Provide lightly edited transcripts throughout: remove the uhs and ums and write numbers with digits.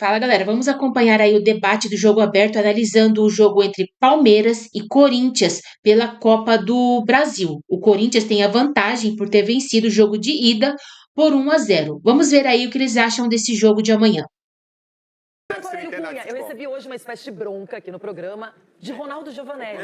Fala, galera. Vamos acompanhar aí o debate do jogo aberto, analisando o jogo entre Palmeiras e Corinthians pela Copa do Brasil. O Corinthians tem a vantagem por ter vencido o jogo de ida por 1-0. Vamos ver aí o que eles acham desse jogo de amanhã. Marco Aurélio Cunha, eu recebi hoje uma espécie de bronca aqui no programa de Ronaldo Giovanelli.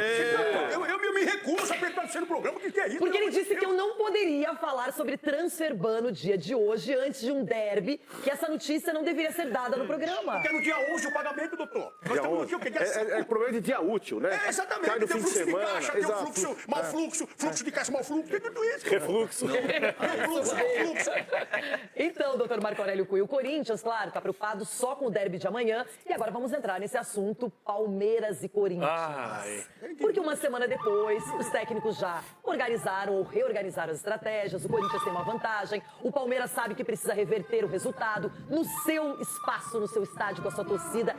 Eu me recuso a participar do programa, o que é isso? Porque ele disse que eu não poderia falar sobre transferban no dia de hoje, antes de um derby, que essa notícia não deveria ser dada no programa. Porque é no dia 11 o pagamento, doutor. Nós estamos no dia o quê? É problema de dia útil, né? Exatamente. Cai no Tem fim de fluxo de semana. caixa, tem um fluxo, mau fluxo, fluxo de caixa, mau fluxo, tem tudo isso. Refluxo. Fluxo. Então, doutor Marco Aurélio Cunha, o Corinthians, claro, está preocupado só com o derby de amanhã. E agora vamos entrar nesse assunto, Palmeiras e Corinthians. Porque uma semana depois, os técnicos já organizaram ou reorganizaram as estratégias, o Corinthians tem uma vantagem, o Palmeiras sabe que precisa reverter o resultado no seu espaço, no seu estádio, com a sua torcida.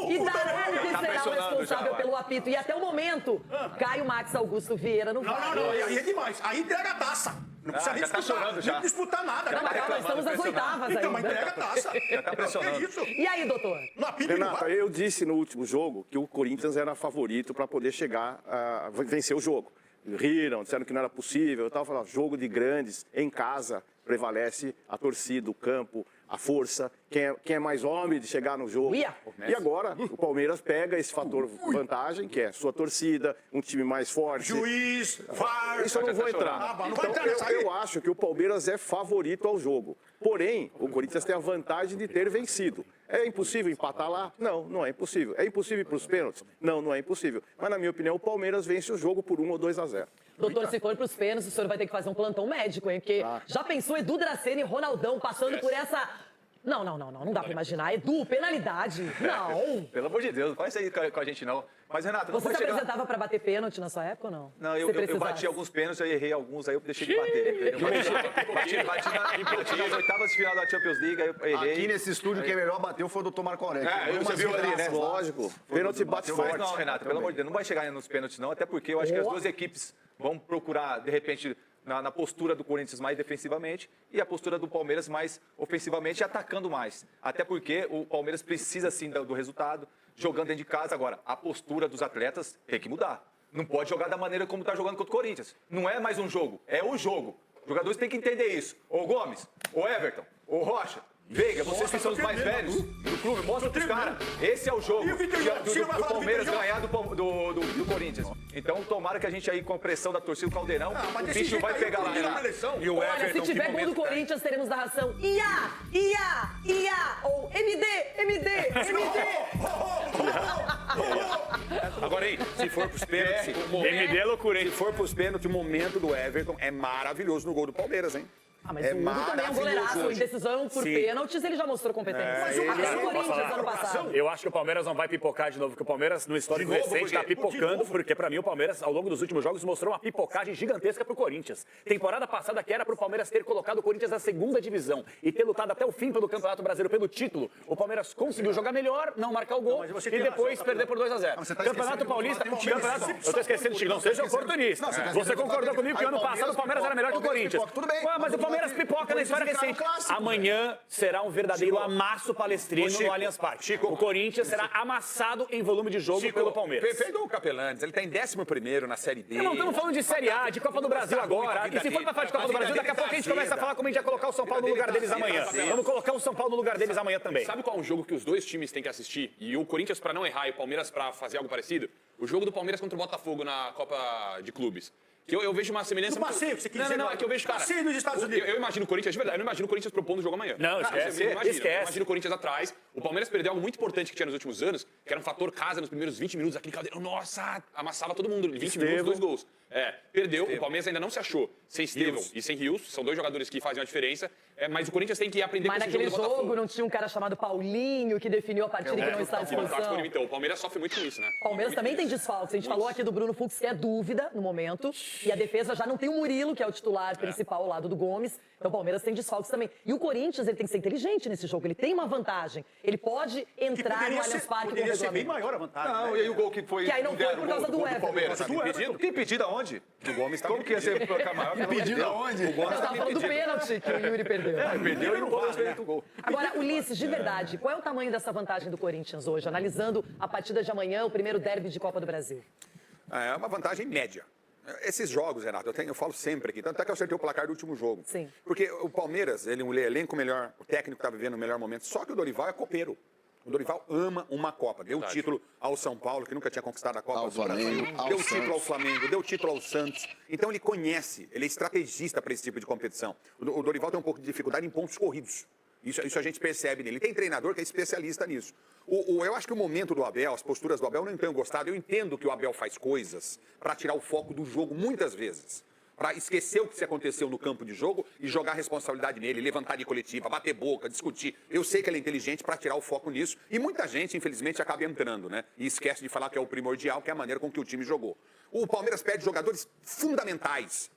E Daronco que será o responsável pelo apito. E até o momento, Caio Max Augusto Vieira no VAR. Não, aí é demais. Aí entrega a taça. Não precisa nem disputar nada. Não, mas calma, estamos nas oitavas ainda. Então, mas entrega a taça. Já tá pressionando. Que isso? E aí, doutor? Renata, eu disse no último jogo que o Corinthians era favorito para poder chegar a vencer o jogo. Riram, disseram que não era possível. Eu estava falando, jogo de grandes, em casa, prevalece a torcida, o campo, a força, quem é mais homem de chegar no jogo. E agora, o Palmeiras pega esse fator vantagem, que é sua torcida, um time mais forte. Juiz, VAR. Isso eu não vou entrar. Então, eu acho que o Palmeiras é favorito ao jogo. Porém, o Corinthians tem a vantagem de ter vencido. É impossível empatar lá? Não, não é impossível. É impossível para os pênaltis? Não, não é impossível. Mas, na minha opinião, o Palmeiras vence o jogo por 1 ou 2-0. Doutor, se for para os pênaltis, o senhor vai ter que fazer um plantão médico, hein? Porque já pensou Edu Dracena e Ronaldão passando por essa... Não dá pra imaginar. Edu, penalidade. Não. Pelo amor de Deus, não faz isso aí com a gente, não. Mas, Renato, não Você vai se chegar... apresentava pra bater pênalti na sua época ou não? Não, eu bati alguns pênaltis, eu errei alguns, aí eu deixei de bater. Bati nas oitavas de final da Champions League, aí eu errei. Aqui nesse estúdio, quem melhor bateu foi o Dr. Marco Aurélio. Você viu ali, né? Lógico. Pênalti bate forte. Mas não, Renato, pelo amor de Deus, não vai chegar nos pênaltis, não. Até porque eu acho que as duas equipes vão procurar, de repente... Na postura do Corinthians mais defensivamente e a postura do Palmeiras mais ofensivamente e atacando mais. Até porque o Palmeiras precisa, sim, do resultado, jogando dentro de casa. Agora, a postura dos atletas tem que mudar. Não pode jogar da maneira como está jogando contra o Corinthians. Não é mais um jogo, é o jogo. Os jogadores têm que entender isso. Ô Gomes, ô Everton, ô Rocha, Veiga, vocês que são os mais velhos do clube, mostra pros caras. Esse é o jogo do Palmeiras ganhar do Corinthians. Então, tomara que a gente aí, com a pressão da torcida do Caldeirão, o bicho vai pegar lá. E o Everton, se tiver gol do Corinthians, teremos narração IA, ou MD. Agora aí, se for pros pênaltis, MD é loucura, hein? se for pros pênaltis, o momento do Everton é maravilhoso no gol do Palmeiras, hein? Mas o Hugo também é um goleiraço. Em decisão por pênaltis, ele já mostrou competência. Mas o Corinthians ano passado. Eu acho que o Palmeiras não vai pipocar de novo, porque o Palmeiras, no histórico recente, está pipocando, porque pra mim o Palmeiras, ao longo dos últimos jogos, mostrou uma pipocagem gigantesca pro Corinthians. Temporada passada, que era pro Palmeiras ter colocado o Corinthians na segunda divisão e ter lutado até o fim pelo Campeonato Brasileiro, pelo título, o Palmeiras conseguiu jogar melhor, não marcar o gol e depois perder por 2-0. Campeonato Paulista, eu tô esquecendo, Chico, não seja oportunista. Você concordou comigo que ano passado o Palmeiras era melhor que o Corinthians. Mas o Palmeiras pipoca na história recente. Amanhã será um verdadeiro amasso palestrino no Allianz Parque. O Corinthians será amassado em volume de jogo pelo Palmeiras. Perfeito o Capelanes, ele tá em 11º na Série D. Não estamos falando de Série A, de Copa do Brasil agora. E se for pra falar de Copa do Brasil, daqui a pouco a gente começa a falar como a gente vai colocar o São Paulo no lugar deles amanhã. Vamos colocar o São Paulo no lugar deles amanhã também. Sabe qual é um jogo que os dois times têm que assistir? E o Corinthians pra não errar e o Palmeiras pra fazer algo parecido? O jogo do Palmeiras contra o Botafogo na Copa de Clubes. Que eu vejo uma semelhança... No passeio, você quer dizer? Não, é que eu vejo, cara... Passeio nos Estados Unidos. Eu imagino o Corinthians, de verdade, eu não imagino o Corinthians propondo o jogo amanhã. Não, esquece. Eu imagino o Corinthians atrás. O Palmeiras perdeu algo muito importante que tinha nos últimos anos, que era um fator casa nos primeiros 20 minutos. Aquele Caldeirão, nossa, amassava todo mundo. 20 minutos, 2 gols. Perdeu. O Palmeiras ainda não se achou. Sem Estevão e sem Rios, são dois jogadores que fazem a diferença. Mas o Corinthians tem que aprender com esse jogo do Botafogo. Mas naquele jogo não tinha um cara chamado Paulinho que definiu a partida e que não está à disposição. Então, o Palmeiras sofre muito com isso, né? O Palmeiras também tem desfalques. A gente falou aqui do Bruno Fux, que é dúvida no momento. E a defesa já não tem o Murilo, que é o titular principal ao lado do Gomes. Então o Palmeiras tem desfalques também. E o Corinthians, ele tem que ser inteligente nesse jogo. Ele tem uma vantagem. Ele pode entrar no Allianz Parque com o Poderia ser bem regulamento. maior a vantagem. Não, né? e aí o gol que foi... Que aí não foi por causa do Everton. Palmeiras. Por causa do Impedido? Que impedido aonde? O Gomes tá Como que ia ser maior? Impedido aonde? O Gomes Eu tá tava falando do impedido. pênalti que o Yuri perdeu. Perdeu e o Gomes fez o gol. Agora, Ulisses, de verdade, qual é o tamanho dessa vantagem do Corinthians hoje? Analisando a partida de amanhã, o primeiro derby de Copa do Brasil. É uma vantagem média. Esses jogos, Renato, eu falo sempre aqui, tanto é que eu acertei o placar do último jogo. Sim. Porque o Palmeiras, ele é um elenco melhor, o técnico está vivendo o melhor momento, só que o Dorival é copeiro. O Dorival ama uma Copa. Deu título ao São Paulo, que nunca tinha conquistado a Copa Ao do Brasil. Flamengo, ao Deu título Santos. ao Flamengo, deu título ao Santos. Então ele conhece, ele é estrategista para esse tipo de competição. O Dorival tem um pouco de dificuldade em pontos corridos. Isso a gente percebe nele. Tem treinador que é especialista nisso. Eu acho que o momento do Abel, as posturas do Abel, eu não tenho gostado. Eu entendo que o Abel faz coisas para tirar o foco do jogo muitas vezes. Para esquecer o que se aconteceu no campo de jogo e jogar a responsabilidade nele, levantar de coletiva, bater boca, discutir. Eu sei que ele é inteligente para tirar o foco nisso. E muita gente, infelizmente, acaba entrando, né? E esquece de falar que é o primordial, que é a maneira com que o time jogou. O Palmeiras perde jogadores fundamentais.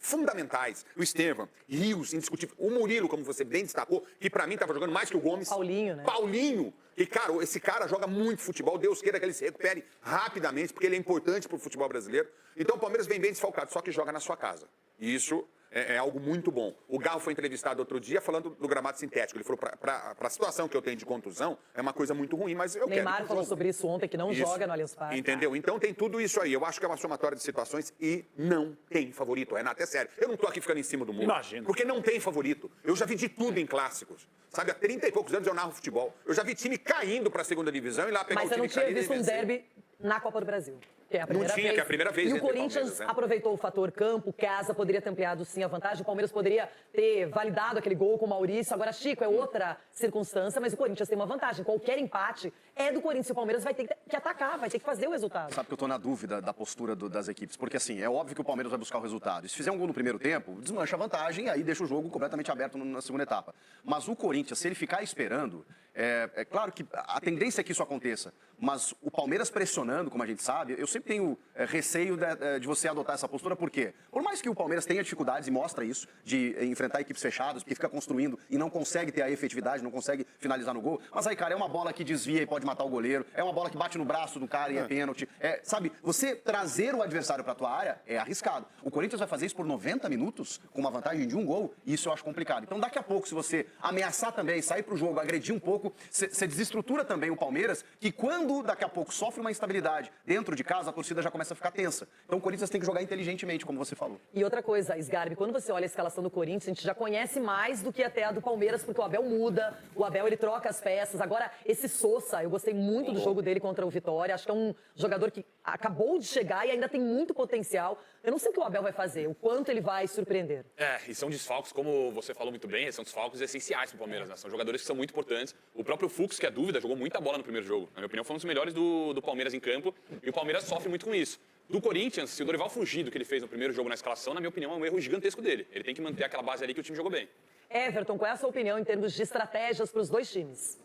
O Estevam, Rios, indiscutível. O Murilo, como você bem destacou, que para mim estava jogando mais que o Gomes. Paulinho, né? Paulinho. E, cara, esse cara joga muito futebol. Deus queira que ele se recupere rapidamente, porque ele é importante para o futebol brasileiro. Então o Palmeiras vem bem desfalcado, só que joga na sua casa. E isso é algo muito bom. O Galo foi entrevistado outro dia falando do gramado sintético. Ele falou, para a situação que eu tenho de contusão, é uma coisa muito ruim, mas eu quero. Neymar falou sobre isso ontem, que não joga no Allianz Parque. Entendeu? Então tem tudo isso aí. Eu acho que é uma somatória de situações e não tem favorito. Renato, é sério. Eu não tô aqui ficando em cima do muro. Imagino. Porque não tem favorito. Eu já vi de tudo em clássicos. Sabe, há 30 e poucos anos eu narro futebol. Eu já vi time caindo para a segunda divisão e lá pegar Mas o eu time não tinha caído e visto um vencer. derby na Copa do Brasil. Que é a primeira tinha, vez. que é a primeira vez E o entre Corinthians Palmeiras, né? aproveitou o fator campo, casa, poderia ter ampliado sim a vantagem. O Palmeiras poderia ter validado aquele gol com o Maurício. Agora, Chico, é outra circunstância, mas o Corinthians tem uma vantagem. Qualquer empate é do Corinthians. O Palmeiras vai ter que atacar, vai ter que fazer o resultado. Sabe que eu tô na dúvida da postura das equipes, porque assim, é óbvio que o Palmeiras vai buscar o resultado. E se fizer um gol no primeiro tempo, desmancha a vantagem e aí deixa o jogo completamente aberto na segunda etapa. Mas o Corinthians, se ele ficar esperando, é claro que a tendência é que isso aconteça, mas o Palmeiras pressionando, como a gente sabe, eu sempre tenho receio de você adotar essa postura, por quê? Por mais que o Palmeiras tenha dificuldades, e mostra isso, de enfrentar equipes fechadas, porque fica construindo e não consegue ter a efetividade, não consegue finalizar no gol, mas aí, cara, é uma bola que desvia e pode matar o goleiro, é uma bola que bate no braço do cara e é pênalti. Sabe, você trazer o adversário para a tua área é arriscado. O Corinthians vai fazer isso por 90 minutos, com uma vantagem de um gol, e isso eu acho complicado. Então, daqui a pouco, se você ameaçar também, sair pro jogo, agredir um pouco, você desestrutura também o Palmeiras, que quando daqui a pouco sofre uma instabilidade dentro de casa, a torcida já começa a ficar tensa. Então, o Corinthians tem que jogar inteligentemente, como você falou. E outra coisa, Sgarbi, quando você olha a escalação do Corinthians, a gente já conhece mais do que até a do Palmeiras, porque o Abel muda, o Abel ele troca as peças. Agora, esse Sousa, eu gostei muito do jogo dele contra o Vitória, acho que é um jogador que acabou de chegar e ainda tem muito potencial. Eu não sei o que o Abel vai fazer, o quanto ele vai surpreender. E são desfalques, como você falou muito bem, são desfalques essenciais pro Palmeiras, né? São jogadores que são muito importantes. O próprio Fux, que é dúvida, jogou muita bola no primeiro jogo. Na minha opinião, foi um dos melhores do Palmeiras em campo, e o Palmeiras sofre muito com isso. Do Corinthians, se o Dorival fugir do que ele fez no primeiro jogo na escalação, na minha opinião, é um erro gigantesco dele. Ele tem que manter aquela base ali que o time jogou bem. Everton, qual é a sua opinião em termos de estratégias para os dois times?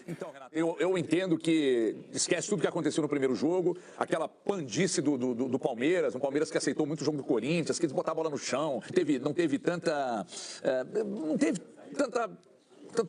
Então, Renato, eu entendo que esquece tudo que aconteceu no primeiro jogo, aquela pandice do Palmeiras, um Palmeiras que aceitou muito o jogo do Corinthians, quis botar a bola no chão, não teve tanta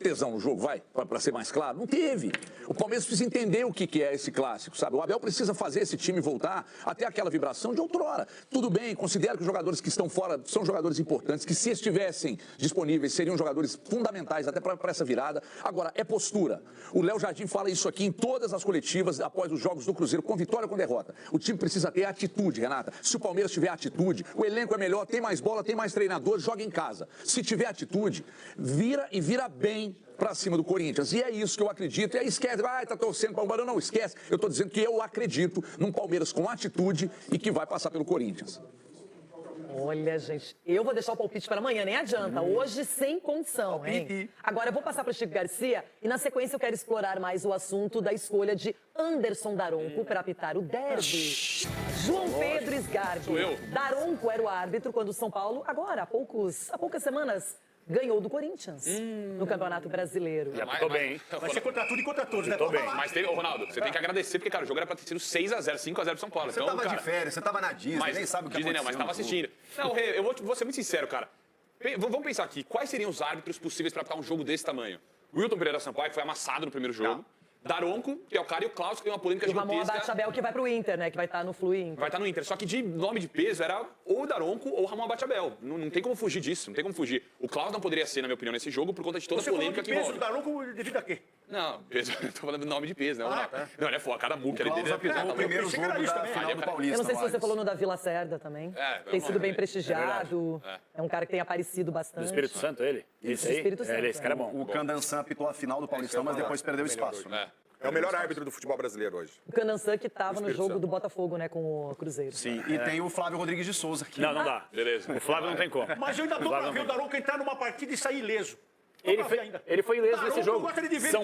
tesão no jogo, para ser mais claro. Não teve. O Palmeiras precisa entender o que é esse clássico, sabe? O Abel precisa fazer esse time voltar até aquela vibração de outrora. Tudo bem, considero que os jogadores que estão fora são jogadores importantes, que se estivessem disponíveis seriam jogadores fundamentais até para essa virada. Agora, é postura. O Léo Jardim fala isso aqui em todas as coletivas após os jogos do Cruzeiro, com vitória ou com derrota. O time precisa ter atitude, Renata. Se o Palmeiras tiver atitude, o elenco é melhor, tem mais bola, tem mais treinador, joga em casa. Se tiver atitude, vira bem para cima do Corinthians. E é isso que eu acredito. E aí esquece, tá torcendo para o Barão. Não, esquece. Eu estou dizendo que eu acredito num Palmeiras com atitude e que vai passar pelo Corinthians. Olha, gente, eu vou deixar o palpite para amanhã, nem adianta. Hoje, sem condição, hein? Agora, eu vou passar para o Chico Garcia e, na sequência, eu quero explorar mais o assunto da escolha de Anderson Daronco para apitar o derby. João Pedro Sgarbi. Sou eu. Daronco era o árbitro quando o São Paulo, agora, há poucas semanas, ganhou do Corinthians no Campeonato Brasileiro. Já apitou bem, hein? Vai ser contra tudo e contra todos, né? Tô bem. Mas teve, Ronaldo, você tem que agradecer, porque, cara, o jogo era pra ter sido 6x0, 5x0 pro São Paulo. Você Então, tava cara, de férias, você tava na Disney, nem sabe o que Disney aconteceu. não, mas tava assistindo. Não, Rê, eu vou ser muito sincero, cara. Vamos pensar aqui, quais seriam os árbitros possíveis para apitar um jogo desse tamanho? Wilton Pereira Sampaio, que foi amassado no primeiro jogo. Daronco, que é o cara, e o Klaus, que tem uma polêmica E o Ramon gigantesca. Abate-Abel, que vai pro Inter, né? Que vai estar no Flu Inter. Vai estar no Inter. Só que de nome de peso era ou o Daronco ou o Ramon Abate-Abel. Não tem como fugir disso, não tem como fugir. O Klaus não poderia ser, na minha opinião, nesse jogo por conta de toda a polêmica que envolve. Você falou de peso do Daronco devido a quê? Não, peso, eu tô falando do nome de peso, né? Não, ele é foda, cada muque ali dele. O primeiro jogo da final do Paulista. Eu não sei se você falou no Davi Lacerda também. Tem sido bem prestigiado. É um cara que tem aparecido bastante. Do Espírito Santo, ele? Esse aí? Esse cara é bom. O Candançan apitou a final do Paulistão, mas depois perdeu espaço. É o melhor árbitro do futebol brasileiro hoje. O Candansan que estava no jogo do Botafogo, né, com o Cruzeiro. Sim, e tem o Flávio Rodrigues de Souza aqui. Não dá. Beleza. O Flávio não tem como. Mas eu ainda tô pra ver o Daronco entrar numa partida e sair ileso. Ele foi ileso nesse jogo. São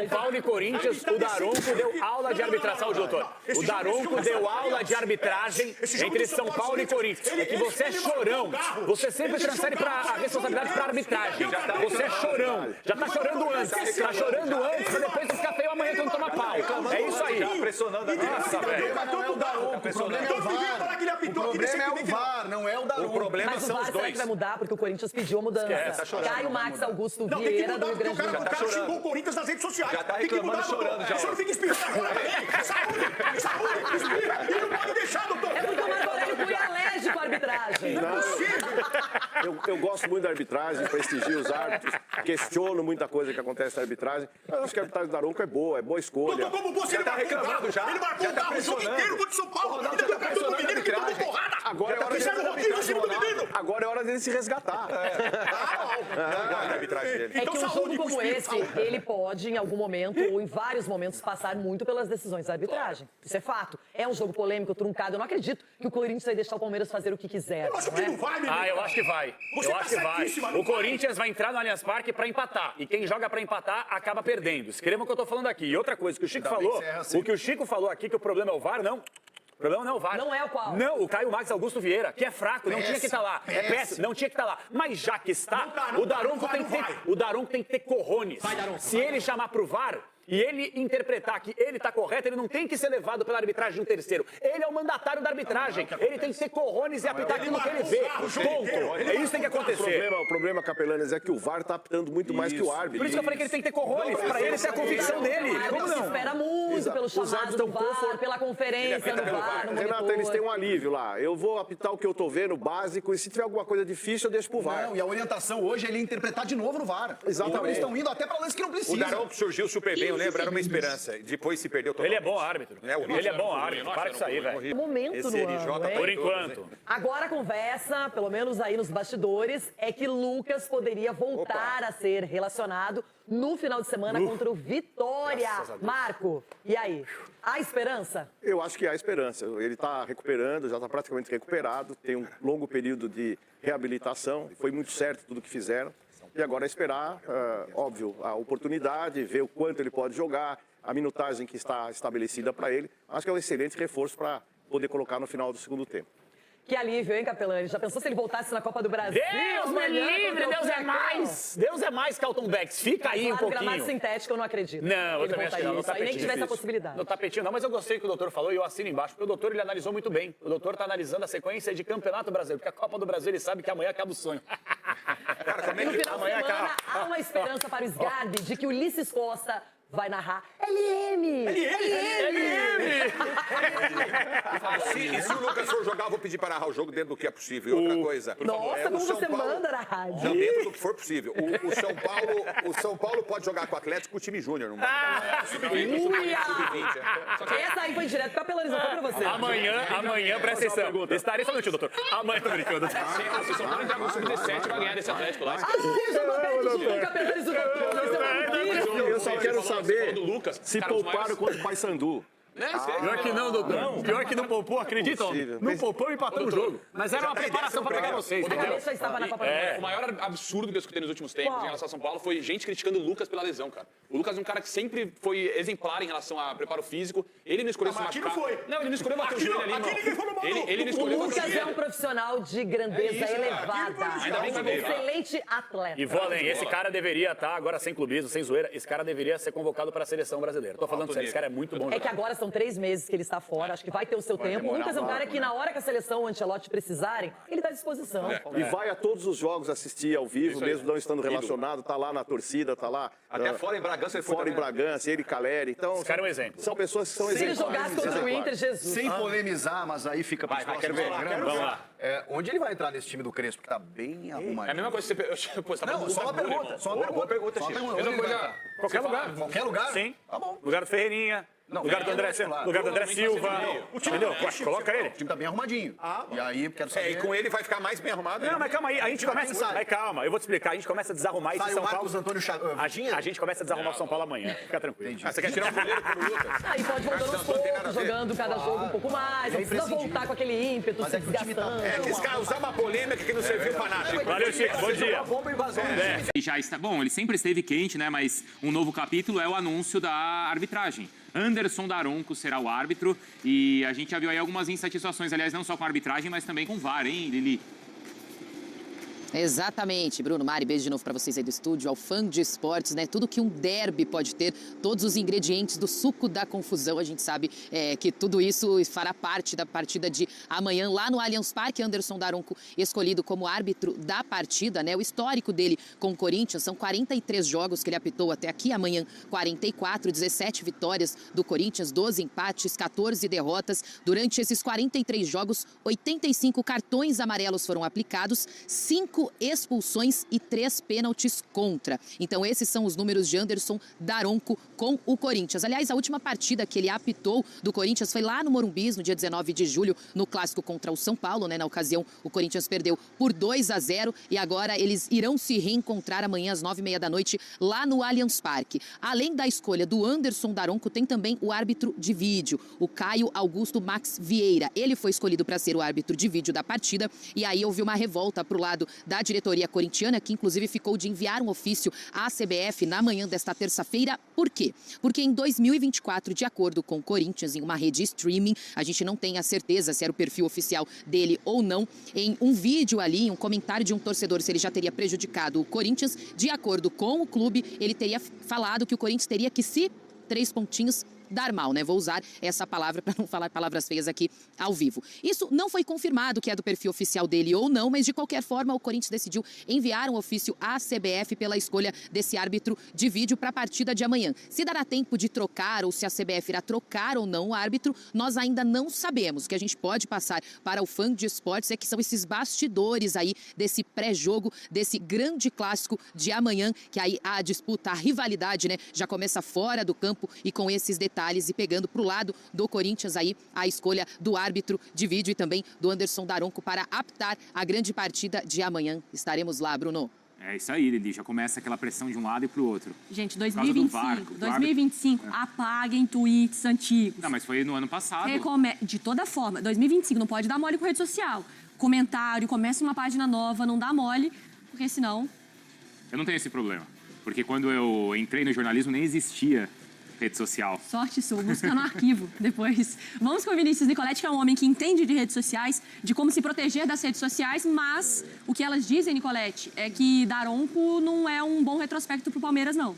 Paulo e Corinthians, o Daronco deu aula de arbitração, doutor. O Daronco deu aula de arbitragem entre São Paulo e Corinthians. É que você é chorão. Você sempre transfere a responsabilidade para a arbitragem. Você é chorão. Já tá chorando antes. Tá chorando antes pra depois ficar feio amanhã quando toma pau. É isso aí. Tá pressionando a Nossa, velho. Não é o Daronco. O problema é o VAR. O problema é o VAR, não é o Daronco. O problema Mas o são VAR os será que dois. vai mudar? Porque o Corinthians pediu a mudança. Caio Max Augusto Vieira do Rio Grande do Sul. O cara xingou o Corinthians nas redes sociais. Já tá Tem que reclamando, mudar, doutor. chorando já. O senhor fica espirrando. Saúde, espirra. E não pode deixar, doutor. É porque o Marco Aurélio Cunha é alérgico à arbitragem. Eu gosto muito da arbitragem, prestigio os árbitros, questiono muita coisa que acontece na arbitragem. Eu acho que a arbitragem do Daronco é boa escolha. Doutor, como você, ele tá marcou o reclamando carro. já. Ele marcou Já o tá carro o jogo pressionando. inteiro contra o São Paulo. O Ronaldo Ele já tá deu do menino que tomou pressionando a porrada. Agora é hora de Fizeram rodízio em cima do menino. Agora é hora dele se resgatar. A arbitragem dele. É que um saúde, jogo como cuspir, esse, saúde. ele pode, em algum momento, ou em vários momentos, passar muito pelas decisões da arbitragem. Isso é fato. É um jogo polêmico, truncado. Eu não acredito que o Corinthians vai deixar o Palmeiras fazer o que quiser. Eu acho que não vai, menino. Eu acho que vai. Você Eu tá acho que vai. certíssima, não O Corinthians vai entrar no Allianz Parque para empatar. E quem joga para empatar acaba perdendo. Escreva o que eu tô falando aqui. E outra coisa que o Chico falou, o que o Chico falou aqui, que o problema é o VAR, não. O problema não é o VAR. Não é o qual? Não, o Caio Max Augusto Vieira, que é fraco, não tinha que estar lá. É péssimo, não tinha que estar lá. Mas já que está, o Daronco tem que ter cojones. Se ele chamar pro VAR e ele interpretar que ele está correto, ele não tem que ser levado pela arbitragem de um terceiro. Ele é o mandatário da arbitragem. Ele tem que ter cojones e apitar aquilo que ele vê. Ponto. É isso que tem que acontecer. O problema, Capelanes, é que o VAR tá apitando muito mais que o árbitro. Por isso que eu falei que ele tem que ter cojones, pra ele ser a convicção dele. Como Se não? espera muito pelo chamado do VAR, pela conferência do VAR, no Renata, monitor. eles têm um alívio lá. Eu vou apitar o que eu tô vendo, básico, e se tiver alguma coisa difícil, eu deixo pro VAR. Não, e a orientação hoje é ele interpretar de novo no VAR. Exatamente. Então eles estão indo até pra lance que não O precisa. Daronco surgiu super bem, eu lembro, era uma esperança. Depois se perdeu totalmente. Ele é bom árbitro. Ele é bom árbitro. Para com isso aí, velho. Momento Esse no LJ ano, tá hein? Por enquanto. Agora a conversa, pelo menos aí nos bastidores, é que Lucas poderia voltar a ser relacionado no final de semana contra o Vitória. Marco, e aí? Há esperança? Eu acho que há esperança. Ele está recuperando, já está praticamente recuperado, tem um longo período de reabilitação, foi muito certo tudo que fizeram. E agora é esperar, óbvio, a oportunidade, ver o quanto ele pode jogar, a minutagem que está estabelecida para ele. Acho que é um excelente reforço para poder colocar no final do segundo tempo. Que alívio, hein, Capelani? Já pensou se ele voltasse na Copa do Brasil? Deus me livre, Deus é mais! Deus é mais, Carlton Becks. Fica aí um Claro, gramado pouquinho. sintético eu não acredito. Não, eu Ele também acho que não. No voltaria. Aí nem que tapetinho tivesse a difícil. possibilidade. No tapetinho não, mas eu gostei do que o doutor falou e eu assino embaixo. Porque o doutor, ele analisou muito bem. O doutor tá analisando a sequência de Campeonato Brasileiro. Porque a Copa do Brasil, ele sabe que amanhã acaba o sonho. E no final de semana, há uma esperança para o Sgarbi de que o Ulisses Costa vai narrar LM! E se o Lucas for jogar, eu vou pedir para narrar o jogo dentro do que é possível. E outra coisa. Nossa, como você manda na rádio. Não, dentro do que for possível. O São Paulo pode jogar com o Atlético com o time júnior. Sub-20. Essa aí foi direto com a penalização pra você. Amanhã, presta atenção. Estarei só no tio, doutor. Amanhã, tô brincando. Se o São Paulo entrar no Sub-17, vai ganhar desse Atlético lá. Eu só quero saber do Lucas, se cara, os pouparam maiores- contra o Paysandu. Pior que não, doutor. Pior que não poupou, acredita? Impossível. Não poupou e empatou o jogo. Mas era uma preparação pra pegar vocês, A entendeu? cabeça estava na Copa do Brasil. O maior absurdo que eu escutei nos últimos tempos Qual? em relação a São Paulo foi gente criticando o Lucas pela lesão, cara. O Lucas é um cara que sempre foi exemplar em relação a preparo físico. Ele não escolheu se Aqui machucar. não foi. Não, ele não escolheu bater o joelho ali, Aqui ninguém falou mal, não. Ele não O escolheu bater o Lucas é joelho. um profissional de grandeza elevada. Ainda bem que Um veio. excelente atleta. E vou além, esse cara deveria estar, agora sem clubismo, sem zoeira, esse cara deveria ser convocado para a seleção brasileira. Tô falando sério, esse cara é muito bom. É que agora são 3 meses que ele está fora, acho que vai ter o seu tempo. O Lucas é um cara que na hora que a seleção, o Ancelotti precisarem, ele está à disposição. E vai a todos os jogos assistir ao vivo, Isso aí. mesmo não estando relacionado, tá lá na torcida, tá lá. Até fora em Bragança ele foi Fora em também, né? Bragança, ele e Caleri. Então, Esse cara é um exemplo. são pessoas que são Se ele exemplares. jogasse contra o Inter, Jesus. Sem polemizar, mas aí fica para os Vai, próximos quero ver. programas. Vamos lá. Onde ele vai entrar nesse time do Crespo, que tá bem arrumadinho? É a mesma coisa que você... Pô, você tá Não, falando só uma do Lucas pergunta. Moura, Só uma Boa pergunta, Só uma Chico. pergunta. Onde ele vai entrar? Qualquer lugar. Qualquer lugar? Sim. Tá bom. Lugar do Ferreirinha, Não, lugar do André, titular. lugar do André Silva. Entendeu? Coloca ele. O time tá bem arrumadinho. E aí, quero É, saber... e com ele vai ficar mais bem arrumado. Não, né? mas calma aí, a gente começa. sai? Mas calma, eu vou te explicar. A gente começa a desarrumar isso em Sai São o Paulo. Marcos Antônio A gente começa a desarrumar o São Paulo amanhã. Fica tranquilo. Ah, você quer tirar o goleiro pro Lucas? Aí pode voltando aos poucos, jogando cada jogo um pouco mais. Não precisa voltar com aquele ímpeto, se desgastando. É, quis causar uma polêmica que não serviu pra nada. Valeu, Chico. Bom dia. E já está, bom, ele sempre esteve quente, né? Mas um novo capítulo é o anúncio da arbitragem. Anderson Daronco será o árbitro e a gente já viu aí algumas insatisfações, aliás, não só com a arbitragem, mas também com o VAR, hein, Lili? Exatamente, Bruno, Mari, beijo de novo para vocês aí do estúdio, ao fã de esportes, né? Tudo que um derby pode ter, todos os ingredientes do suco da confusão, a gente sabe que tudo isso fará parte da partida de amanhã lá no Allianz Parque. Anderson Daronco escolhido como árbitro da partida, né? O histórico dele com o Corinthians são 43 jogos que ele apitou até aqui, amanhã 44, 17 vitórias do Corinthians, 12 empates, 14 derrotas. Durante esses 43 jogos, 85 cartões amarelos foram aplicados, 5 expulsões e 3 pênaltis contra. Então esses são os números de Anderson Daronco com o Corinthians. Aliás, a última partida que ele apitou do Corinthians foi lá no Morumbi, no dia 19 de julho, no clássico contra o São Paulo, né? Na ocasião, o Corinthians perdeu por 2-0 e agora eles irão se reencontrar amanhã às 9h30 da noite lá no Allianz Parque. Além da escolha do Anderson Daronco, tem também o árbitro de vídeo, o Caio Augusto Max Vieira. Ele foi escolhido para ser o árbitro de vídeo da partida e aí houve uma revolta para o lado da diretoria corintiana, que inclusive ficou de enviar um ofício à CBF na manhã desta terça-feira. Por quê? Porque em 2024, de acordo com o Corinthians, em uma rede streaming, a gente não tem a certeza se era o perfil oficial dele ou não, em um vídeo ali, em um comentário de um torcedor, se ele já teria prejudicado o Corinthians, de acordo com o clube, ele teria falado que o Corinthians teria que se 3 pontinhos dar mal, né? Vou usar essa palavra para não falar palavras feias aqui ao vivo. Isso não foi confirmado que é do perfil oficial dele ou não, mas de qualquer forma o Corinthians decidiu enviar um ofício à CBF pela escolha desse árbitro de vídeo para a partida de amanhã. Se dará tempo de trocar ou se a CBF irá trocar ou não o árbitro, nós ainda não sabemos. O que a gente pode passar para o fã de esportes é que são esses bastidores aí desse pré-jogo, desse grande clássico de amanhã, que aí a disputa, a rivalidade, né, já começa fora do campo e com esses detalhes e pegando para o lado do Corinthians aí a escolha do árbitro de vídeo e também do Anderson Daronco para apitar a grande partida de amanhã. Estaremos lá, Bruno. É isso aí, Lili, já começa aquela pressão de um lado e pro outro. Gente, 2025, apaguem tweets antigos. Não, mas foi no ano passado. De toda forma, 2025, não pode dar mole com rede social. Comentário, começa uma página nova, não dá mole, porque senão... Eu não tenho esse problema, porque quando eu entrei no jornalismo nem existia rede social. Sorte sua, busca no arquivo depois. Vamos com o Vinícius Nicoletti, que é um homem que entende de redes sociais, de como se proteger das redes sociais, mas o que elas dizem, Nicoletti, é que Daronco não é um bom retrospecto pro Palmeiras, não.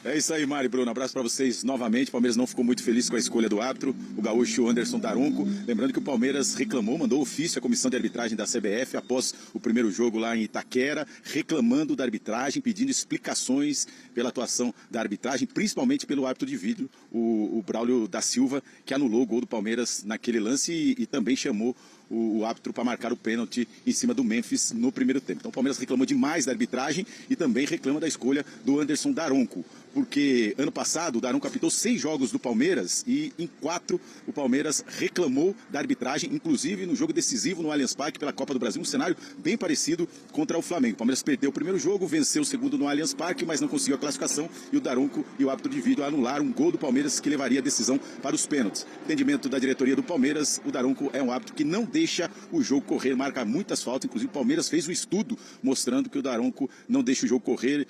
É isso aí, Mari, Bruno. Abraço para vocês novamente. O Palmeiras não ficou muito feliz com a escolha do árbitro, o gaúcho Anderson Daronco. Lembrando que o Palmeiras reclamou, mandou ofício à comissão de arbitragem da CBF após o primeiro jogo lá em Itaquera, reclamando da arbitragem, pedindo explicações pela atuação da arbitragem, principalmente pelo árbitro de vídeo, o Braulio da Silva, que anulou o gol do Palmeiras naquele lance e também chamou o árbitro para marcar o pênalti em cima do Memphis no primeiro tempo. Então o Palmeiras reclamou demais da arbitragem e também reclama da escolha do Anderson Daronco, porque ano passado o Daronco apitou 6 jogos do Palmeiras e em 4 o Palmeiras reclamou da arbitragem, inclusive no jogo decisivo no Allianz Parque pela Copa do Brasil, um cenário bem parecido contra o Flamengo. O Palmeiras perdeu o primeiro jogo, venceu o segundo no Allianz Parque, mas não conseguiu a classificação e o Daronco e o árbitro de vídeo anularam um gol do Palmeiras que levaria a decisão para os pênaltis. Entendimento da diretoria do Palmeiras, o Daronco é um árbitro que não deixa o jogo correr, marca muitas faltas. Inclusive o Palmeiras fez um estudo mostrando que o Daronco não deixa o jogo correr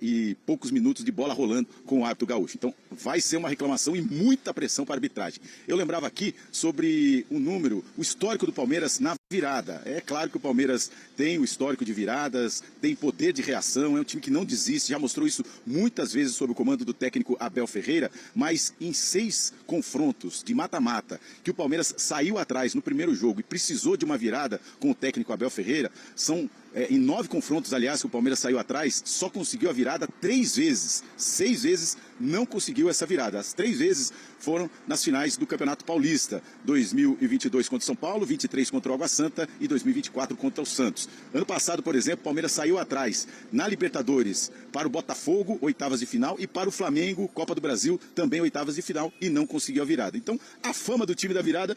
e poucos minutos de bola rolando com o árbitro gaúcho. Então vai ser uma reclamação e muita pressão para a arbitragem. Eu lembrava aqui sobre o número, o histórico do Palmeiras na virada. É claro que o Palmeiras tem o histórico de viradas, tem poder de reação, é um time que não desiste, já mostrou isso muitas vezes sob o comando do técnico Abel Ferreira, mas em 6 confrontos de mata-mata que o Palmeiras saiu atrás no primeiro jogo e precisou de uma virada com o técnico Abel Ferreira, são em 9 confrontos, aliás, que o Palmeiras saiu atrás, só conseguiu a virada 3 vezes. 6 vezes não conseguiu essa virada. As 3 vezes foram nas finais do Campeonato Paulista. 2022 contra o São Paulo, 23 contra o Água Santa e 2024 contra o Santos. Ano passado, por exemplo, o Palmeiras saiu atrás na Libertadores para o Botafogo, oitavas de final, e para o Flamengo, Copa do Brasil, também oitavas de final, e não conseguiu a virada. Então, a fama do time da virada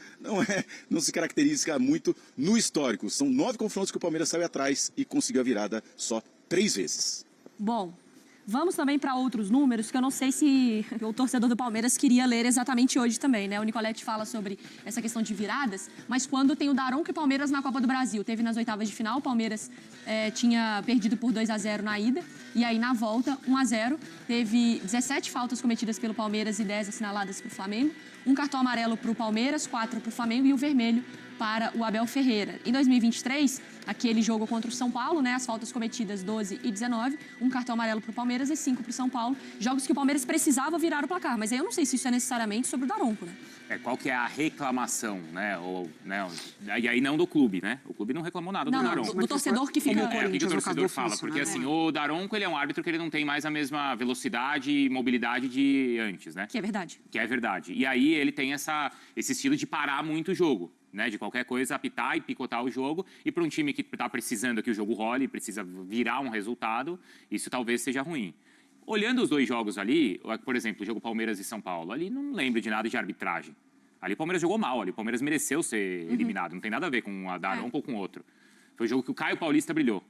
não se caracteriza muito no histórico. São 9 confrontos que o Palmeiras saiu atrás e conseguiu a virada só 3 vezes. Bom, vamos também para outros números que eu não sei se o torcedor do Palmeiras queria ler exatamente hoje também, né? O Nicolete fala sobre essa questão de viradas, mas quando tem o Daronco e Palmeiras na Copa do Brasil, teve nas oitavas de final, o Palmeiras tinha perdido por 2-0 na ida, e aí na volta, 1-0, teve 17 faltas cometidas pelo Palmeiras e 10 assinaladas para o Flamengo, um cartão amarelo para o Palmeiras, 4 para o Flamengo e o vermelho para o Abel Ferreira. Em 2023, aquele jogo contra o São Paulo, né, as faltas cometidas 12 e 19, um cartão amarelo para o Palmeiras e 5 para o São Paulo, jogos que o Palmeiras precisava virar o placar, mas aí eu não sei se isso é necessariamente sobre o Daronco, né? Qual que é a reclamação, né? E aí não do clube, né? O clube não reclamou nada do Daronco. Do torcedor que fica... O que o torcedor fala, porque assim, o Daronco, ele é um árbitro que ele não tem mais a mesma velocidade e mobilidade de antes, né? Que é verdade. Que é verdade. E aí ele tem esse estilo de parar muito o jogo, né? De qualquer coisa, apitar e picotar o jogo. E para um time que está precisando que o jogo role, precisa virar um resultado, isso talvez seja ruim. Olhando os 2 jogos ali, por exemplo, o jogo Palmeiras e São Paulo, ali não lembro de nada de arbitragem. Ali o Palmeiras jogou mal, ali o Palmeiras mereceu ser eliminado. Não tem nada a ver com a Daronco ou com o outro. Foi o jogo que o Caio Paulista brilhou.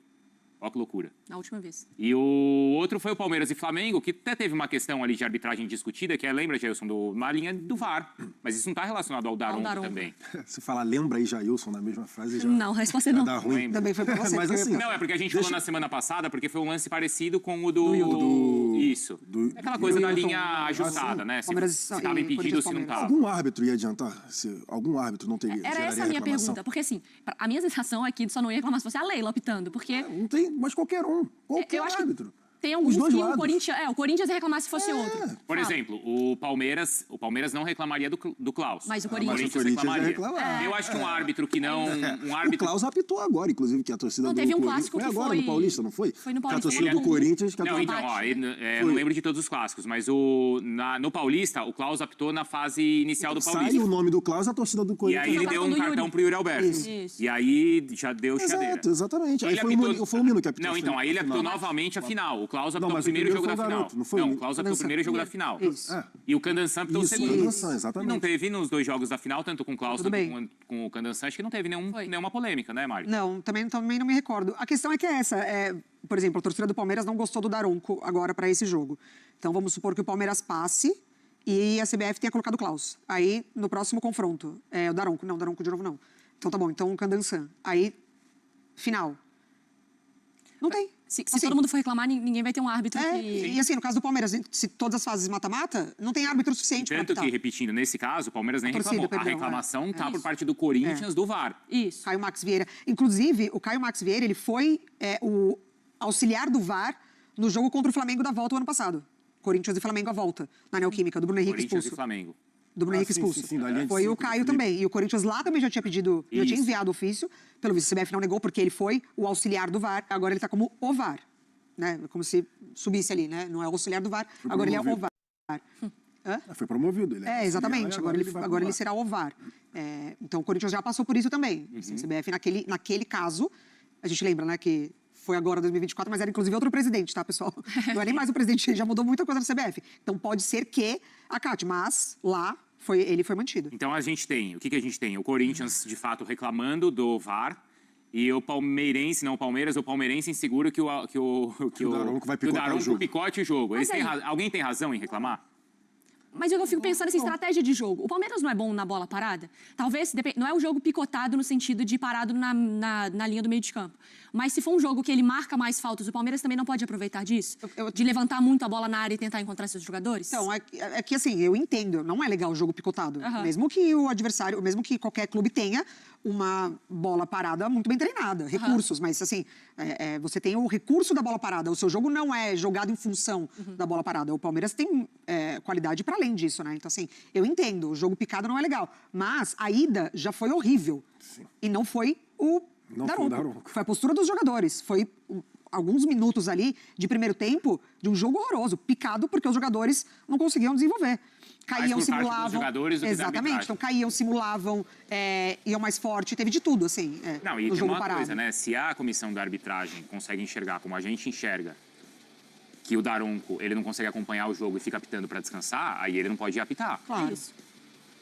Olha que loucura. Na última vez. E o outro foi o Palmeiras e Flamengo, que até teve uma questão ali de arbitragem discutida, que é, lembra, Jailson, uma linha do VAR. Mas isso não está relacionado ao Daronco também. Se falar lembra aí, Jailson, na mesma frase, já... Não, a resposta é não. Dá ruim. Também foi pra você. Mas assim... Não, é porque a gente falou na semana passada, porque foi um lance parecido com o do... Isso. Aquela coisa da linha ajustada, né? Se estava impedido ou se não estava. Algum árbitro ia adiantar? Se algum árbitro não teria... Era essa a minha pergunta, porque assim, a minha sensação é que só não ia reclamar se fosse a Leila optando, porque... Não tem, mas qualquer um. Qualquer árbitro. Tem alguns que o Corinthians ia reclamar se fosse outro. Por exemplo, o Palmeiras não reclamaria do Klaus. Mas o Corinthians reclamaria. Reclamar. Eu acho que um árbitro que não... O Klaus apitou agora, inclusive, que a torcida do teve um Corinthians... clássico foi que agora no Paulista, não foi? Foi no Paulista. A torcida do Corinthians... Não, então, não lembro de todos os clássicos, mas no Paulista, o Klaus apitou na fase inicial do Paulista. Sai o nome do Klaus, a torcida do Corinthians... E aí ele deu um cartão pro Yuri Alberto. Isso. E aí já deu chadeira. Exatamente. Aí foi o Mino que apitou. Não, então, aí ele apitou novamente a final. O Klaus apitou o primeiro jogo da final. Não, o Klaus apitou o primeiro jogo da final. E o Candansan apitou o segundo. E não teve nos 2 jogos da final, tanto com o Klaus quanto com o Candansan, acho que não teve nenhuma polêmica, né, Mari? Não, também não me recordo. A questão é que é essa. Por exemplo, a torcida do Palmeiras não gostou do Daronco agora para esse jogo. Então vamos supor que o Palmeiras passe e a CBF tenha colocado o Klaus. Aí, no próximo confronto, o Daronco. Não, o Daronco de novo não. Então tá bom, então o Candansan. Aí, final. Não tem. Se todo mundo for reclamar, ninguém vai ter um árbitro que... E assim, no caso do Palmeiras, se todas as fases mata-mata, não tem árbitro suficiente para apitar. Tanto que, repetindo, nesse caso, o Palmeiras nem reclamou. A reclamação está por parte do Corinthians, do VAR. Isso. Caio Max Vieira. Inclusive, o Caio Max Vieira, ele foi o auxiliar do VAR no jogo contra o Flamengo da volta o ano passado. Corinthians e Flamengo à volta, na Neoquímica, do Bruno Henrique expulso. Corinthians e Flamengo. Do Bruno Henrique expulso. Foi o Caio também. E o Corinthians lá também já tinha pedido, já tinha enviado ofício. Pelo visto, o CBF não negou, porque ele foi o auxiliar do VAR. Agora ele está como o VAR. Né? Como se subisse ali, né? Não é o auxiliar do VAR, agora ele é o VAR. Foi promovido. Exatamente. Agora ele será o VAR. Então o Corinthians já passou por isso também. Assim, o CBF, naquele caso, a gente lembra, né, que foi agora 2024, mas era inclusive outro presidente, tá, pessoal? Não é nem mais o presidente, já mudou muita coisa na CBF. Então pode ser que acate, mas lá ele foi mantido. Então a gente tem, o que a gente tem? O Corinthians, de fato, reclamando do VAR, e o palmeirense, o palmeirense inseguro que o Daronco vai picotar o jogo. Picote o jogo. Alguém tem razão em reclamar? Mas eu fico pensando nessa estratégia de jogo. O Palmeiras não é bom na bola parada? Talvez, não é um jogo picotado no sentido de parado na linha do meio de campo. Mas se for um jogo que ele marca mais faltas, o Palmeiras também não pode aproveitar disso? De levantar muito a bola na área e tentar encontrar seus jogadores? Então, é que assim, eu entendo, não é legal o jogo picotado. Mesmo que o adversário, mesmo que qualquer clube tenha uma bola parada muito bem treinada, recursos, mas assim, você tem o recurso da bola parada, o seu jogo não é jogado em função da bola parada. O Palmeiras tem qualidade para além disso, né? Então, assim, eu entendo, o jogo picado não é legal, mas a ida já foi horrível. Sim. E não foi o Daronco. Foi a postura dos jogadores, foi alguns minutos ali de primeiro tempo de um jogo horroroso, picado porque os jogadores não conseguiam desenvolver. Caíam, simulavam. Exatamente, então caíam, simulavam, iam mais forte, teve de tudo, assim, não, e no jogo uma parado. coisa, né? Se a comissão da arbitragem consegue enxergar como a gente enxerga que o Daronco, ele não consegue acompanhar o jogo e fica apitando para descansar, aí ele não pode ir apitar. Claro.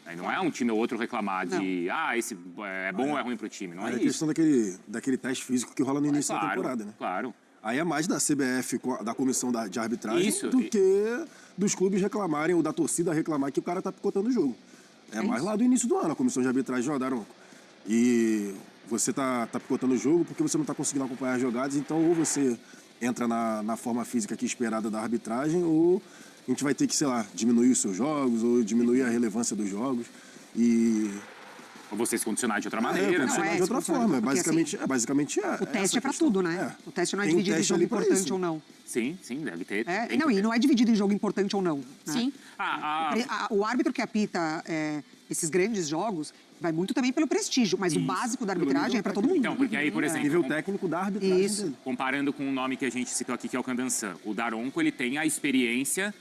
Aí não é um time ou outro reclamar de, esse é bom ou é ruim pro time, não é isso. É a questão daquele teste físico que rola no início da temporada, né? Claro. Aí é mais da CBF, da comissão de arbitragem, do que dos clubes reclamarem ou da torcida reclamar que o cara tá picotando o jogo. É mais lá do início do ano, a comissão de arbitragem, Daronco. E você tá picotando o jogo porque você não tá conseguindo acompanhar as jogadas, então ou você entra na forma física aqui esperada da arbitragem, ou a gente vai ter que, sei lá, diminuir os seus jogos, ou diminuir a relevância dos jogos. Ou você se condicionar de outra maneira. Condicionar de outra forma. Basicamente o teste é pra tudo, né? O teste não é dividido em jogo importante ou não. Sim, deve ter. E não é dividido em jogo importante ou não. Né? Sim. O árbitro que apita esses grandes jogos vai muito também pelo prestígio, mas o básico da arbitragem é para todo mundo. Então, porque aí, por exemplo... nível técnico da arbitragem. Isso. Comparando com o nome que a gente citou aqui, que é o Candançan. O Daronco, ele tem a experiência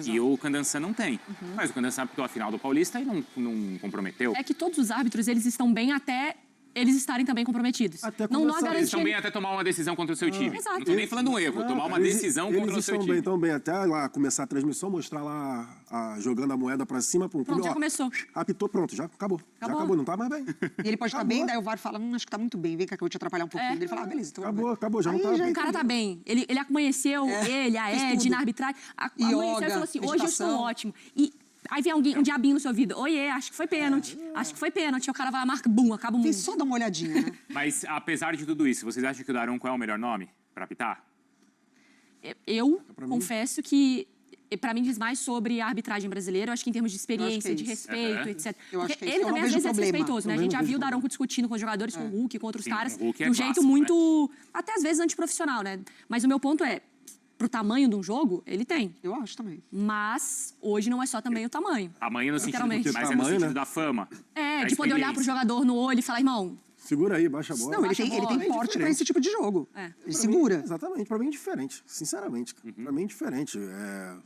que o Candançan não tem. Mas o Candançan apitou a final do Paulista e não comprometeu. É que todos os árbitros, eles estão bem até eles estarem também comprometidos. Não há garantia. Eles estão bem até tomar uma decisão contra o seu time. Exato. Não estou nem falando um erro, tomar uma decisão contra o seu time. Eles estão bem até lá começar a transmissão, mostrar lá jogando a moeda pra cima. Pronto, já começou. Apitou, pronto, já acabou. Já acabou, não tá mais bem. E ele pode estar bem, daí o VAR fala, acho que tá muito bem, vem cá que eu vou te atrapalhar um pouquinho. Ele fala, beleza, então acabou, já não tá bem. O cara tá bem. Ele amanheceu, a Ed, na arbitragem. Amanheceu e falou assim, hoje eu estou ótimo. Aí vem um diabinho no seu ouvido. Oiê, acho que foi pênalti. Acho que foi pênalti. O cara vai lá, marca, bum, acaba o mundo. Tem só dar uma olhadinha, né? Mas, apesar de tudo isso, vocês acham que o Daronco é o melhor nome pra apitar? Eu confesso que, pra mim, diz mais sobre a arbitragem brasileira. Eu acho que em termos de experiência, de respeito, etc. Porque ele também, às vezes, é desrespeitoso, né? A gente já viu o Daronco discutindo com os jogadores, com o Hulk, com outros caras, de um jeito muito, até às vezes, antiprofissional, né? Mas o meu ponto é, pro tamanho de um jogo, ele tem. Eu acho também. Mas hoje não é só também o tamanho. Tamanho no sentido, mas é no sentido da fama. De poder olhar pro jogador no olho e falar, irmão... Segura aí, baixa a bola. Não, ele tem porte pra esse tipo de jogo. Ele segura. Exatamente, pra mim é diferente, sinceramente. Pra mim é diferente.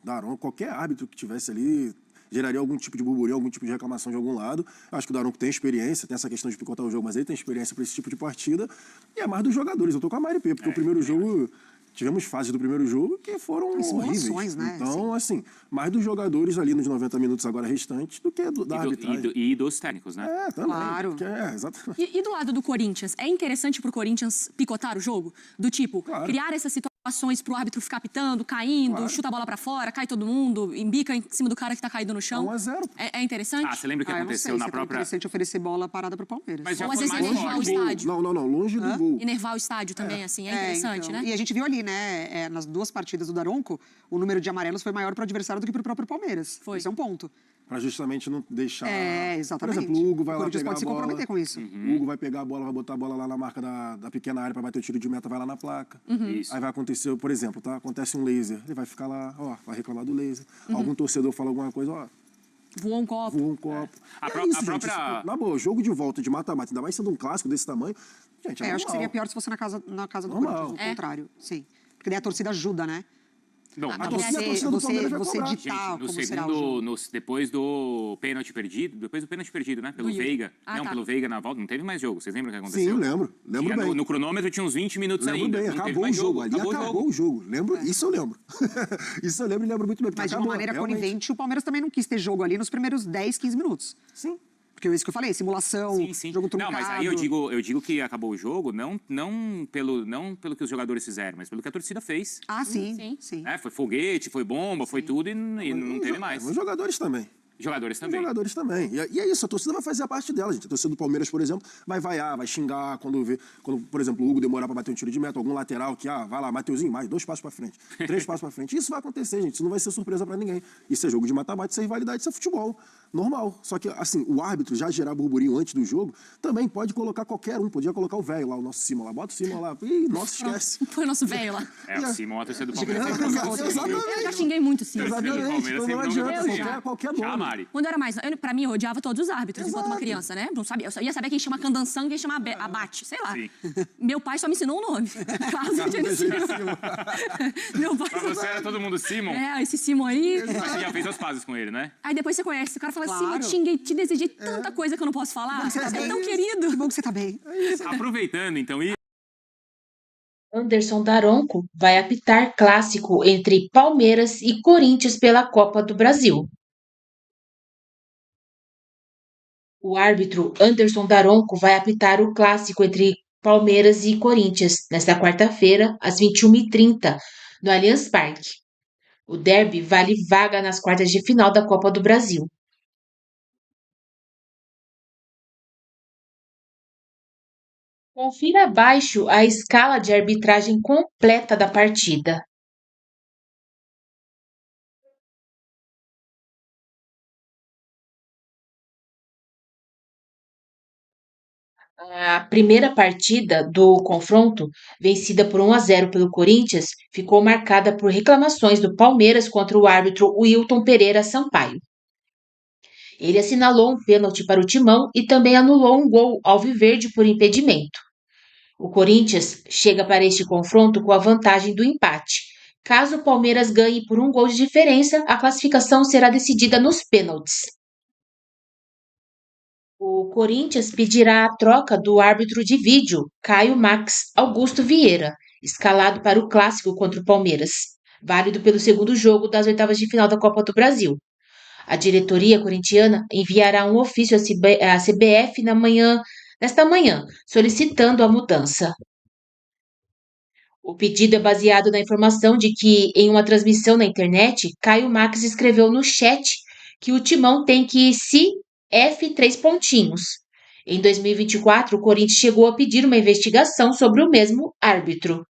Daronco, qualquer árbitro que tivesse ali... geraria algum tipo de burburinho, algum tipo de reclamação de algum lado. Acho que o Daronco tem experiência, tem essa questão de picotar o jogo, mas ele tem experiência para esse tipo de partida. E é mais dos jogadores. Eu tô com a Mari P, porque o primeiro jogo... Tivemos fases do primeiro jogo que foram horríveis. Né? Então, assim, mais dos jogadores ali nos 90 minutos agora restantes do que da arbitragem. E dos técnicos, né? Também. Claro. Exatamente. E do lado do Corinthians, é interessante pro Corinthians picotar o jogo? Do tipo, criar essas situações pro árbitro ficar pitando, caindo, chuta a bola pra fora, cai todo mundo, embica em cima do cara que tá caído no chão? 1-0. É interessante? Você lembra o que aconteceu na própria... É interessante oferecer bola parada pro Palmeiras. Mas ou às vezes enervar o estádio. Não, longe do gol. Enervar o estádio também, assim, é interessante, então. né? E a gente viu ali, né, nas duas partidas do Daronco, o número de amarelos foi maior pro adversário do que pro próprio Palmeiras. Isso é um ponto. Pra justamente não deixar... exatamente. Por exemplo, o Hugo vai lá pegar a bola... pode se comprometer com isso. O Hugo vai pegar a bola, vai botar a bola lá na marca da pequena área pra bater o tiro de meta, vai lá na placa. Aí vai acontecer, por exemplo, acontece um laser, ele vai ficar lá, vai reclamar do laser. Algum torcedor fala alguma coisa, voou um copo. Gente, na boa, jogo de volta de mata-mata, ainda mais sendo um clássico desse tamanho, gente, acho que seria pior se fosse na casa do Corinthians, ao contrário. Sim. Porque daí a torcida ajuda, né? Não, a torcida do Palmeiras vai cobrar. Ditar no como será o jogo. Depois do pênalti perdido, né? Pelo Veiga. Pelo Veiga na volta, não teve mais jogo. Vocês lembram o que aconteceu? Sim, eu lembro. Lembro bem. No cronômetro tinha uns 20 minutos ainda. Lembro bem, acabou o jogo. Ali acabou o jogo. Isso eu lembro. Isso eu lembro e lembro muito bem. Mas de uma maneira conivente, o Palmeiras também não quis ter jogo ali nos primeiros 10, 15 minutos. Sim. Porque é isso que eu falei, simulação, jogo truncado. Não, mas aí eu digo que acabou o jogo não pelo que os jogadores fizeram, mas pelo que a torcida fez. Ah, sim. Foi foguete, foi bomba, foi tudo e não teve mais. Os jogadores também. Jogadores também. Jogadores também. E é isso, a torcida vai fazer a parte dela, gente. A torcida do Palmeiras, por exemplo, vai vaiar, vai xingar quando, por exemplo, o Hugo demorar pra bater um tiro de meta, algum lateral que, vai lá, Mateuzinho, mais 2 passos pra frente, 3 passos pra frente. Isso vai acontecer, gente. Isso não vai ser surpresa pra ninguém. Isso é jogo de mata-mata, isso é rivalidade, isso é futebol. Normal. Só que, assim, o árbitro já gerar burburinho antes do jogo, também pode colocar qualquer um. Podia colocar o velho lá, o nosso Simon lá. Bota o Simon lá. Ih, nossa, esquece. Põe o nosso velho lá. O Simon, a torcida do Palmeiras. Eu já xinguei muito o Simon. Exatamente. Não adianta qualquer nome. Quando era mais... Pra mim, eu odiava todos os árbitros enquanto uma criança, né? Não sabia. Eu só ia saber quem chama Candanção e quem chama Abate, sei lá. Meu pai só me ensinou o nome. Meu pai pra você era todo mundo Simon? Esse Simon aí. Você já fez as pazes com ele, né? Aí depois você conhece. O cara fala assim, eu xinguei, te desejei tanta coisa que eu não posso falar. Você é tão querido. Que bom que você tá bem. Aproveitando, então, Anderson Daronco vai apitar clássico entre Palmeiras e Corinthians pela Copa do Brasil. O árbitro Anderson Daronco vai apitar o clássico entre Palmeiras e Corinthians nesta quarta-feira, às 21h30, no Allianz Parque. O derby vale vaga nas quartas de final da Copa do Brasil. Confira abaixo a escala de arbitragem completa da partida. A primeira partida do confronto, vencida por 1-0 pelo Corinthians, ficou marcada por reclamações do Palmeiras contra o árbitro Wilton Pereira Sampaio. Ele assinalou um pênalti para o Timão e também anulou um gol alviverde por impedimento. O Corinthians chega para este confronto com a vantagem do empate. Caso o Palmeiras ganhe por 1 gol de diferença, a classificação será decidida nos pênaltis. O Corinthians pedirá a troca do árbitro de vídeo, Caio Max Augusto Vieira, escalado para o clássico contra o Palmeiras, válido pelo segundo jogo das oitavas de final da Copa do Brasil. A diretoria corintiana enviará um ofício à CBF nesta manhã, solicitando a mudança. O pedido é baseado na informação de que, em uma transmissão na internet, Caio Max escreveu no chat que o Timão tem que se F3 pontinhos. Em 2024, o Corinthians chegou a pedir uma investigação sobre o mesmo árbitro.